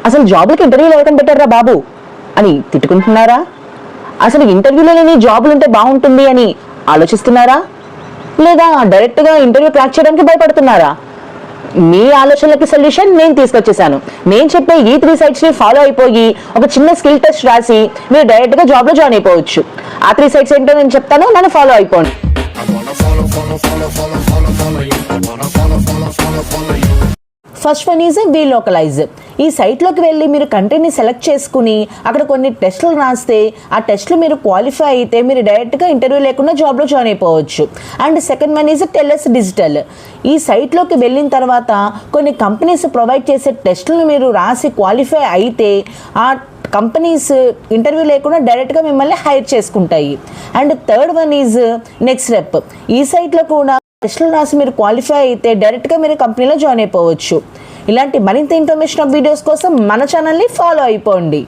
అసలు జాబులకి ఇంటర్వ్యూలు ఎవరికని పెట్టారా బాబు అని తిట్టుకుంటున్నారా? అసలు ఇంటర్వ్యూలో లేని జాబులుంటే బాగుంటుంది అని ఆలోచిస్తున్నారా? లేదా డైరెక్ట్గా ఇంటర్వ్యూ క్రాక్ చేయడానికి భయపడుతున్నారా? మీ ఆలోచనలకి సొల్యూషన్ నేను తీసుకొచ్చేసాను. నేను చెప్పే ఈ 3 సైట్స్ ని ఫాలో అయిపోయి ఒక చిన్న స్కిల్ టెస్ట్ రాసి మీరు డైరెక్ట్ గా జాబ్ లో జాయిన్ అయిపోవచ్చు. ఆ 3 సైట్స్ ఏంటో నేను చెప్తాను, నన్ను ఫాలో అయిపోండి. First one is we localise. ఈ సైట్లోకి వెళ్ళి మీరు కంటెంట్ని సెలెక్ట్ చేసుకుని అక్కడ కొన్ని టెస్టులు రాస్తే ఆ టెస్ట్లు మీరు క్వాలిఫై అయితే మీరు డైరెక్ట్గా ఇంటర్వ్యూ లేకుండా జాబ్లో జాయిన్ అయిపోవచ్చు. And second one is Tellis digital. ఈ సైట్లోకి వెళ్ళిన తర్వాత కొన్ని కంపెనీస్ ప్రొవైడ్ చేసే టెస్టులను మీరు రాసి క్వాలిఫై అయితే ఆ కంపెనీస్ ఇంటర్వ్యూ లేకుండా డైరెక్ట్గా మిమ్మల్ని హైర్ చేసుకుంటాయి. And third one is next step. ఈ సైట్లో కూడా టెస్టులు రాసి మీరు క్వాలిఫై అయితే డైరెక్ట్గా మీరు కంపెనీలో జాయిన్ అయిపోవచ్చు. ఇలాంటి మరింత ఇన్ఫర్మేషన్ వీడియోస్ కోసం మన ఛానల్ని ఫాలో అయిపోండి.